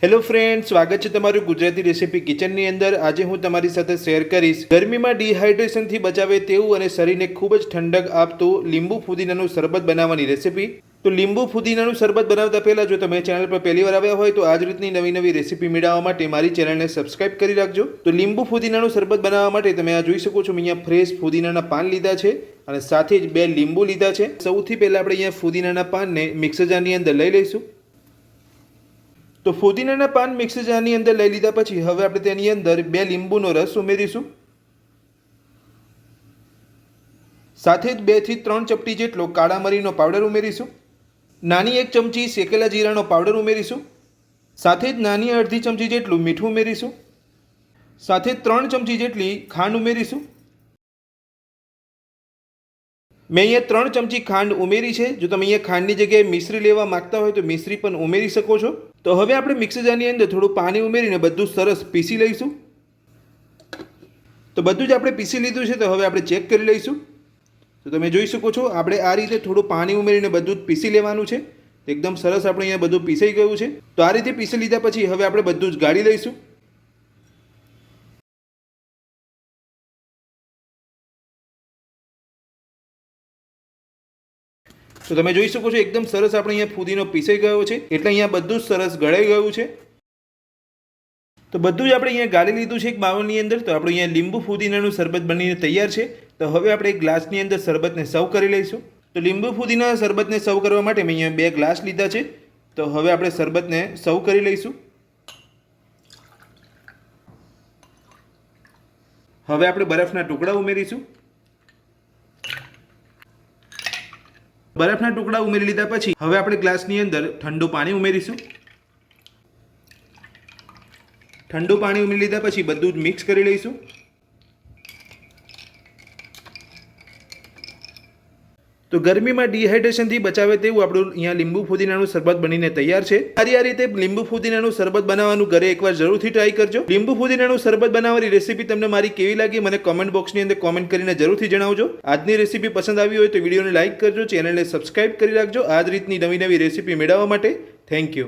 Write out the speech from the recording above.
Hello friend, સ્વાગત છે તમારું ગુજરાતી રેસીપી કિચનની અંદર। આજે હું તમારી સાથે શેર કરીશ ગરમીમાં ડિહાઇડ્રેશનથી બચાવે તેવું અને શરીરને ખૂબ જ ઠંડક આપતું લીંબુ ફુદીનાનું શરબત બનાવવાની રેસીપી। તો લીંબુ ફુદીનાનું શરબત બનાવતા પહેલાં જો તમે ચેનલ પર પહેલી વાર આવ્યા હોય તો આ જ રીતની નવી નવી રેસીપી મેળવવા માટે મારી ચેનલને સબસ્ક્રાઇબ કરી રાખજો। તો લીંબુ ફુદીનાનું શરબત બનાવવા માટે તમે આ જોઈ શકો છો, મેં અહીંયા ફ્રેશ ફુદીનાના પાન લીધા છે અને સાથે જ 2 લીંબુ લીધા છે। સૌથી પહેલાં આપણે અહીંયા ફુદીનાના પાનને મિક્સર જારની અંદર લઈ લઈશું। તો ફુદીનાના પાન મિક્સર જારની અંદર લઈ લીધા પછી હવે આપણે તેની અંદર 2 લીંબુનો રસ ઉમેરીશું। સાથે જ 2 થી 3 ચપટી જેટલો કાળા મરીનો પાવડર ઉમેરીશું। નાની 1 ચમચી શેકેલા જીરાનો પાવડર ઉમેરીશું। સાથે જ નાની અડધી ચમચી જેટલું મીઠું ઉમેરીશું। સાથે 3 ચમચી જેટલી ખાંડ ઉમેરીશું। મેં અહીંયા 3 ચમચી ખાંડ ઉમેરી છે। જો તમે અહીંયા ખાંડની જગ્યાએ મિશ્રી લેવા માંગતા હોય તો મિશ્રી પણ ઉમેરી શકો છો। તો હવે આપણે મિક્સર જારની અંદર થોડું પાણી ઉમેરીને બધું સરસ પીસી લઈશું। તો બધું જ આપણે પીસી લીધું છે। તો હવે આપણે ચેક કરી લઈશું। તો તમે જોઈ શકો છો, આપણે આ રીતે થોડું પાણી ઉમેરીને બધું જ પીસી લેવાનું છે। એકદમ સરસ આપણે અહીંયા બધું પીસાઈ ગયું છે। તો આ રીતે પીસી લીધા પછી હવે આપણે બધું જ ગાળી લઈશું। તો તમે જોઈ શકો છો, એકદમ સરસ આપણે અહીંયા ફુદીનો પીસાઈ ગયો છે, એટલે અહીંયા બધું જ સરસ ગળાઈ ગયું છે। તો બધું જ આપણે અહીંયા ગાળી લીધું છે એક બાઉલની અંદર। તો આપણે અહીંયા લીંબુ ફુદીનાનું શરબત બનીને તૈયાર છે। તો હવે આપણે એક ગ્લાસની અંદર શરબતને સર્વ કરી લઈશું। તો લીંબુ ફુદીના શરબતને સર્વ કરવા માટે મેં અહીંયા 2 ગ્લાસ લીધા છે। તો હવે આપણે શરબતને સર્વ કરી લઈશું। હવે આપણે બરફના ટુકડા ઉમેરીશું। બરફના ટુકડા ઉમેરી લીધા પછી હવે આપણે ગ્લાસની અંદર ઠંડુ પાણી ઉમેરીશું। ઠંડુ પાણી ઉમેરી લીધા પછી બધું જ મિક્સ કરી લઈશું। તો ગરમીમાં ડિહાઇડ્રેશનથી બચાવે તેવું આપણું અહીંયા લીંબુ ફુદીનાનું શરબત બનીને તૈયાર છે। આ રીતે લીંબુ ફુદીનાનું શરબત બનાવવાનું ઘરે એકવાર જરૂરથી ટ્રાય કરજો। લીંબુ ફુદીનાનું શરબત બનાવવાની રેસીપી તમને મારી કેવી લાગી મને કોમેન્ટ બોક્સની અંદર કોમેન્ટ કરીને જરૂરથી જણાવજો। આજની રેસીપી પસંદ આવી હોય તો વિડીયોને લાઇક કરજો, ચેનલને સબસ્ક્રાઇબ કરી રાખજો આ જ રીતની નવી નવી રેસીપી મેળવવા માટે। Thank you.